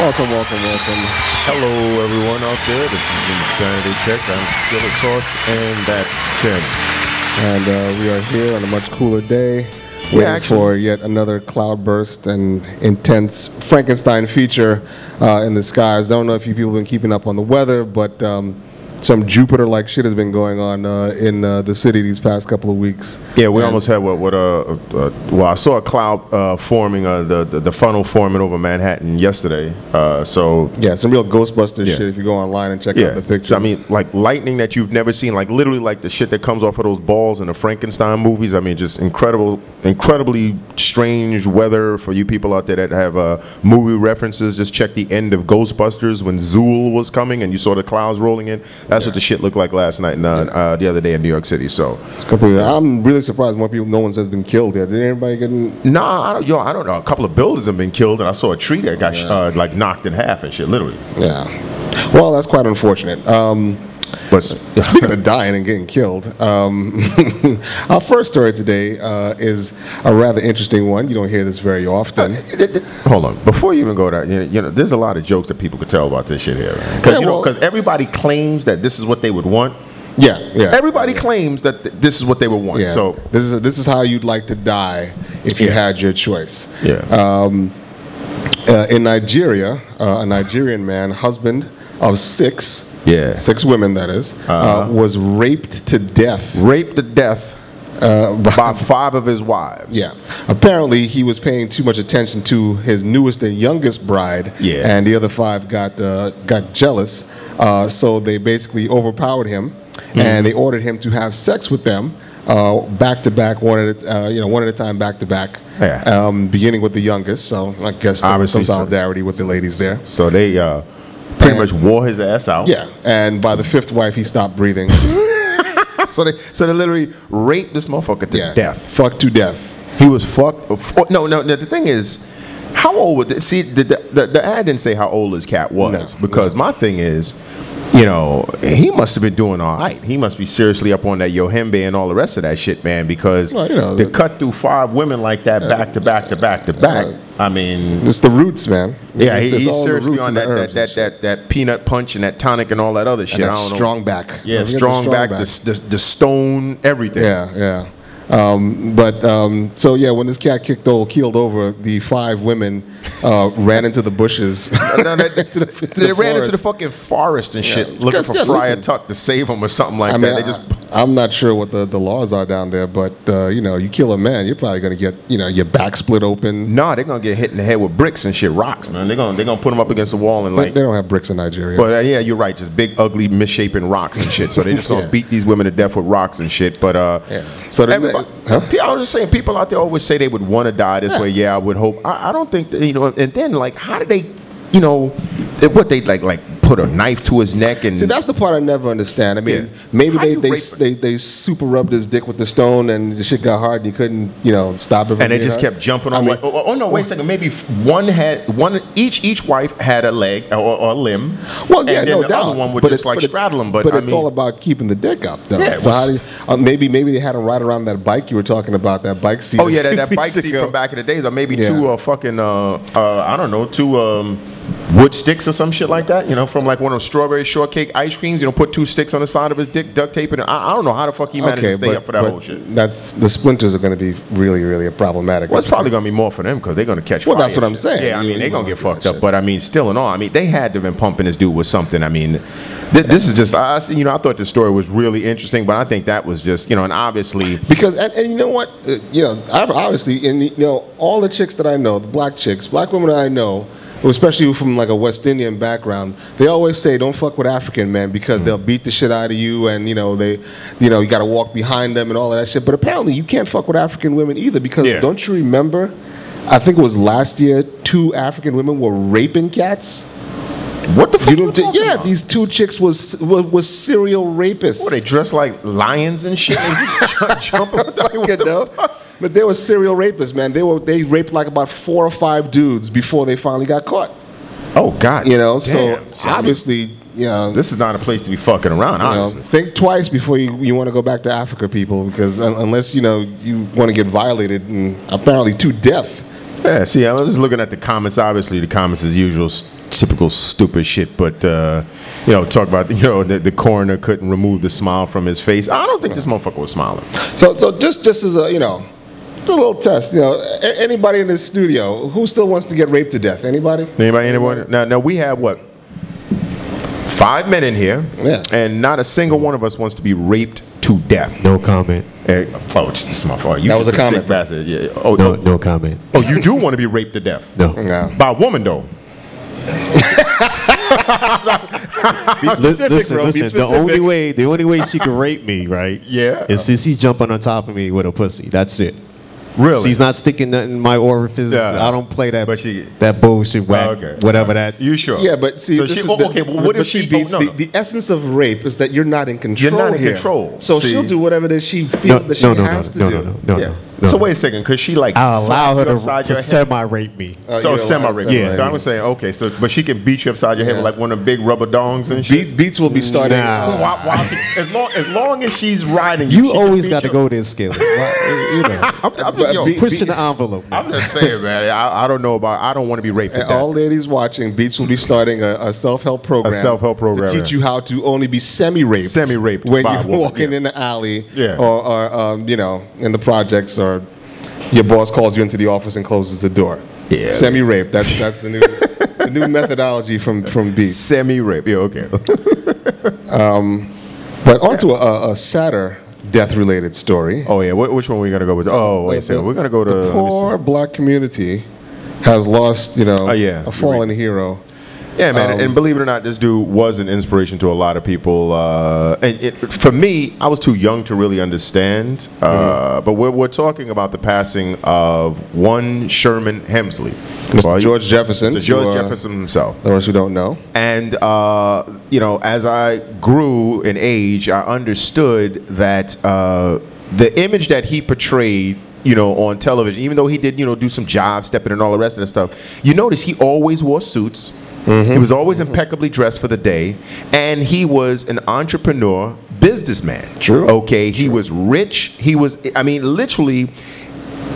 Welcome, welcome, welcome. Hello, everyone out there. This is Insanity Tech. I'm Skillet Sauce, and that's Tim. And we are here on a much cooler day, waiting for yet another cloudburst and intense Frankenstein feature in the skies. I don't know if you people have been keeping up on the weather, but some Jupiter-like shit has been going on in the city these past couple of weeks. Yeah, we almost had well, I saw a cloud forming, the funnel forming over Manhattan yesterday. So yeah, some real Ghostbusters shit if you go online and check out the pictures. So, I mean, like lightning that you've never seen, like literally like the shit that comes off of those balls in the Frankenstein movies. I mean, just incredibly strange weather for you people out there that have movie references. Just check the end of Ghostbusters when Zool was coming and you saw the clouds rolling in. That's what the shit looked like last night and the other day in New York City. So it's completely. I'm really surprised more people. No one has been killed yet. Did anybody get? Nah, I don't know. A couple of buildings have been killed, and I saw a tree that got like knocked in half and shit, literally. Yeah. Well, that's quite unfortunate. But speaking of dying and getting killed, our first story today is a rather interesting one. You don't hear this very often. Hold on, before you even go there, you know, there's a lot of jokes that people could tell about this shit here, because everybody claims that this is what they would want. Yeah. Everybody claims that this is what they would want. Yeah. So this is how you'd like to die if you had your choice. Yeah. In Nigeria, a Nigerian man, husband of six. Yeah. 6 women, that is, was raped to death. Raped to death by 5 of his wives. Yeah. Apparently, he was paying too much attention to his newest and youngest bride. Yeah. And the other 5 got jealous. So they basically overpowered him, and they ordered him to have sex with them back to back, one at a time, back to back. Yeah. Beginning with the youngest. So I guess there was some solidarity with the ladies there. So they pretty much wore his ass out. Yeah, and by the 5th wife, he stopped breathing. So they literally raped this motherfucker to death. Fucked to death. He was fucked. No. The thing is, how old was it? See, the ad didn't say how old his cat was, because my thing is, you know, he must have been doing all right. He must be seriously up on that Yohimbe and all the rest of that shit, man, because to cut through 5 women like that back to back to back to back, I mean, it's the roots, man. Yeah, he's seriously on that peanut punch and that tonic and all that other shit. And that strong back. Yeah, strong back, the stone, everything. Yeah. So yeah, when this cat keeled over, the 5 women ran into the bushes. They ran into the fucking forest and shit, looking for Friar Tuck to save them or something like that. I'm not sure what the laws are down there, but you kill a man, you're probably gonna get your back split open. Nah, they're gonna get hit in the head with bricks and shit, rocks, man. They're gonna put them up against the wall and they don't have bricks in Nigeria. But yeah, you're right, just big, ugly, misshapen rocks and shit. So they're just gonna beat these women to death with rocks and shit. But so I was just saying, people out there always say they would want to die this way. Yeah, I would hope. I don't think that, and then like, how did they, what they like put a knife to his neck and? See, that's the part I never understand. I mean, maybe they super rubbed his dick with the stone and the shit got hard and he couldn't stop it. And they just kept jumping on. No, wait a second. Maybe each wife had a leg or a limb. Well, yeah, and then the other one would just straddle him. But it's all about keeping the dick up, though. Yeah, so maybe they had him ride around that bike you were talking about, that bike seat. Oh yeah, that bike seat from back in the days, or maybe 2 fucking I don't know, 2 wood sticks or some shit like that, from like one of those strawberry shortcake ice creams. Put 2 sticks on the side of his dick, duct tape it. I don't know how the fuck he managed to stay up for that whole shit. That's the splinters are going to be really, really problematic. Well, it's probably going to be more for them because they're going to catch fire. Well, that's what I'm saying. Yeah, I mean, they're going to get fucked up. But I mean, still and all, I mean, they had to have been pumping this dude with something. I mean, this is just, I thought the story was really interesting, but I think that was just, and obviously because and you know what, I've obviously, and all the chicks that I know, the black women that I know, especially from like a West Indian background, they always say don't fuck with African men because they'll beat the shit out of you, and you got to walk behind them and all of that shit. But apparently you can't fuck with African women either because don't you remember? I think it was last year 2 African women were raping cats. What the fuck? About? These 2 chicks was serial rapists. What, they dressed like lions and shit? They just jumping with them. But they were serial rapists, man. They raped like about 4 or 5 dudes before they finally got caught. Oh God! So obviously, this is not a place to be fucking around. Honestly, think twice before you want to go back to Africa, people, because unless you want to get violated and apparently to death. Yeah, see, I was just looking at the comments. Obviously, the comments as usual, typical stupid shit. But you know, talk about the coroner couldn't remove the smile from his face. I don't think this motherfucker was smiling. So just as a a little test. Anybody in this studio who still wants to get raped to death? Anybody? Anyone? Now we have what? 5 men in here, yeah, and not a single one of us wants to be raped to death. No comment. Oh, this is my fault. You that was a comment. Bastard. Yeah. No comment. Oh, you do want to be raped to death? No. By a woman, though. Listen. The only way she can rape me, right? Yeah. Is since she's jumping on top of me with a pussy. That's it. Really? She's not sticking nothing in my orifice. Yeah. I don't play that. But that bullshit whack. Okay. Whatever that. You sure? Yeah, but see, so what if she beats no. the essence of rape is that you're not in control. You're not in here. control. So she'll do whatever it is she feels that she has to do. No. So wait a second, because she I'll allow her to semi-rape me. So semi-rape. Yeah. I was saying, okay, but she can beat you upside your head with like one of the big rubber dongs and shit. Beats will be starting. As long as she's riding, you always got to go there skilled. I'm just pushing the envelope. I'm just saying, man. I don't know about. I don't want to be raped. All ladies watching, Beats will be starting a self-help program. To teach you how to only be semi-raped. Semi-raped when you're walking in the alley, yeah, or in the projects, or your boss calls you into the office and closes the door. Yeah, semi-rape. That's the new methodology from Beats. Semi-rape. Yeah, okay. But onto a sadder death-related story. Oh yeah, which one are we gonna go with? Oh wait a second, we're gonna go to the poor black community has lost, a fallen hero. Yeah, man, and believe it or not, this dude was an inspiration to a lot of people. For me, I was too young to really understand. But we're talking about the passing of one Sherman Hemsley, Mr. George Jefferson. Mr. George Jefferson himself. Those who don't know. And as I grew in age, I understood that the image that he portrayed, on television, even though he did, do some jive stepping and all the rest of that stuff, you notice he always wore suits. Mm-hmm. He was always impeccably dressed for the day, and he was an entrepreneur, businessman. True. Okay, he was rich. He was, literally,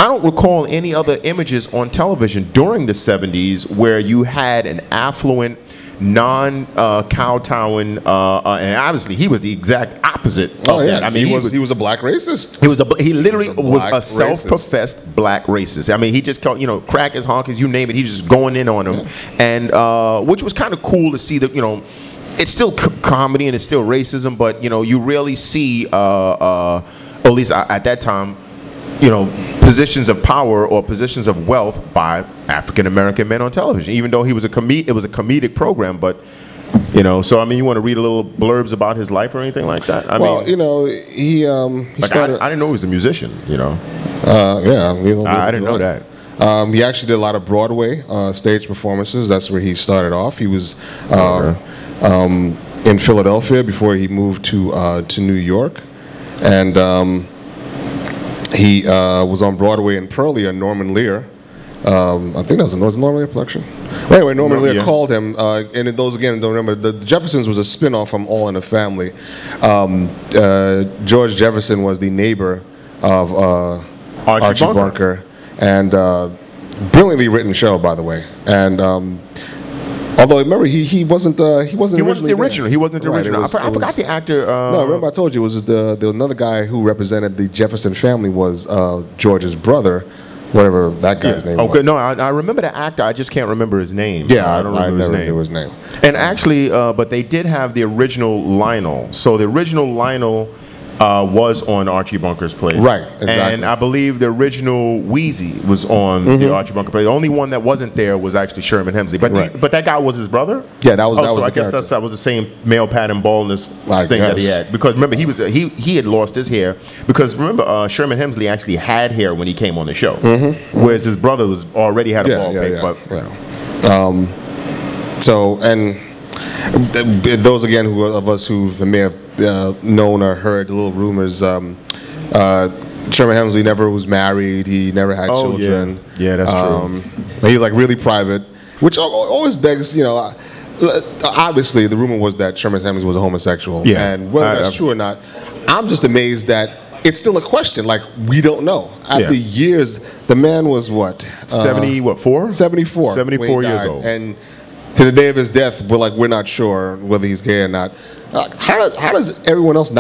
I don't recall any other images on television during the 70s where you had an affluent, non-kowtowing, and obviously he was the exact opposite of that. He was a black racist. He literally was a self-professed black racist. He just called, crackers, honkers, you name it. He was just going in on them, and which was kind of cool to see that, it's still comedy and it's still racism, but you rarely see, at least at that time, positions of power or positions of wealth by African American men on television. Even though it was a comedic program, but so you want to read a little blurbs about his life or anything like that? He started. I didn't know he was a musician. I didn't know that. He actually did a lot of Broadway stage performances. That's where he started off. He was in Philadelphia before he moved to New York, and he was on Broadway in Pearlie on Norman Lear. I think that was Norman Lear production. Well, anyway, Norman Lear called him, and those again don't remember. The Jeffersons was a spinoff from All in the Family. George Jefferson was the neighbor of Archie Bunker, and brilliantly written show, by the way. And although remember he wasn't the original. He wasn't the original. I forgot the actor. No, remember I told you it was there was another guy who represented the Jefferson family was George's brother, whatever that guy's name was. Okay, no, I remember the actor. I just can't remember his name. Yeah, I don't remember his name. And actually, but they did have the original Lionel. So the original Lionel was on Archie Bunker's Place. Right, exactly. And I believe the original Wheezy was on the Archie Bunker Place. The only one that wasn't there was actually Sherman Hemsley. But that guy was his brother? Yeah, that was so the I guess that was the same male pattern baldness thing that he had. Because remember, he had lost his hair. Because remember, Sherman Hemsley actually had hair when he came on the show. Whereas his brother already had a bald pig. So, and those again of us who may have known or heard little rumors, Sherman Hemsley never was married. He never had children. Yeah, that's true. He's like really private, which always begs, obviously the rumor was that Sherman Hemsley was a homosexual. Yeah. And whether that's true or not, I'm just amazed that it's still a question. Like, we don't know. After years, the man was what? 74? 74. 74 when he years died. old. And to the day of his death, we're not sure whether he's gay or not. How does everyone else is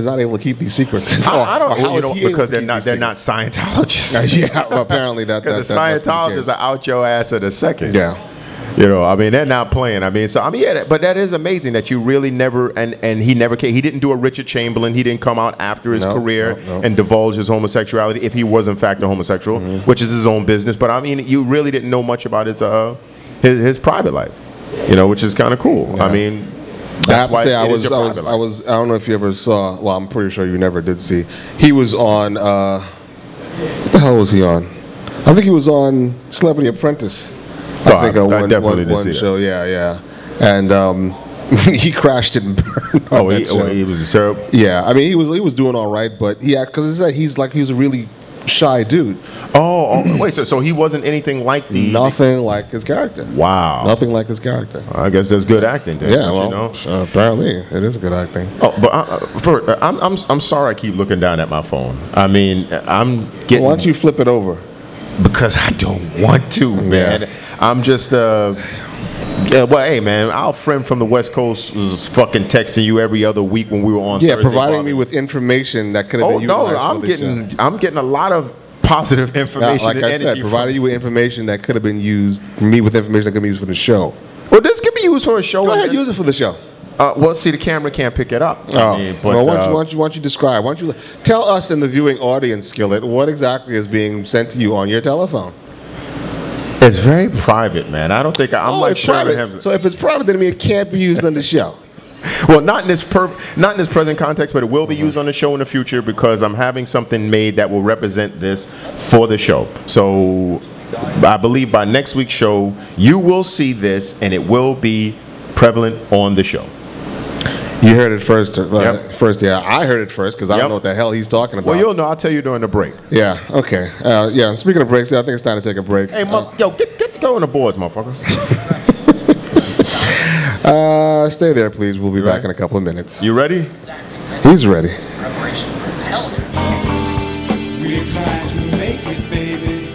not able to keep these secrets? I don't know. know, because they're not Scientologists. Yeah, well, apparently because the Scientologists are out your ass in a second. Yeah. You know, I mean, they're not playing. I mean, yeah, but that is amazing that you really never, and he never came. He didn't do a Richard Chamberlain. He didn't come out after his career and divulge his homosexuality if he was in fact a homosexual, which is his own business. But I mean, you really didn't know much about his private life, you know, which is kind of cool. Yeah. I mean, I have to say, I don't know if you ever saw. Well, I'm pretty sure you never did see. He was on. What the hell was he on? I think he was on Celebrity Apprentice. I think one show, yeah. And he crashed it and burned. He was terrible. Yeah, I mean he was doing all right, but because he's a really shy dude. Wait, so he wasn't anything like nothing like his character. Wow, nothing like his character. I guess that's good acting. Then, yeah, well, apparently it is good acting. But I'm sorry I keep looking down at my phone. I mean, I'm getting. Why don't you flip it over? Because I don't want to, man. Yeah. I'm just, well, hey, man, our friend from the West Coast was fucking texting you every other week when we were on. Yeah, Thursday providing me with information that could have been utilized. I'm getting a lot of positive information. Like I said, providing you with information that could have been used. Me with information that could be used for the show. Well, this could be used for a show. Go ahead, use it for the show. Well, see, the camera can't pick it up. Why don't you describe? Why don't you tell us in the viewing audience, Skillet, what exactly is being sent to you on your telephone? It's very private, man. I don't think I'm like Sherman Helsmley. So if it's private, then it can't be used on the show. Well, not in this present context, but it will be used on the show in the future because I'm having something made that will represent this for the show. So I believe by next week's show, you will see this, and it will be prevalent on the show. You heard it first. First, yeah. I heard it first because I don't know what the hell he's talking about. Well, you'll know. I'll tell you during the break. Yeah. Okay. Yeah. Speaking of breaks, I think it's time to take a break. Hey, get going on the boards, motherfucker. Stay there, please. We'll be back in a couple of minutes. You ready? He's ready. We're trying to make it, baby.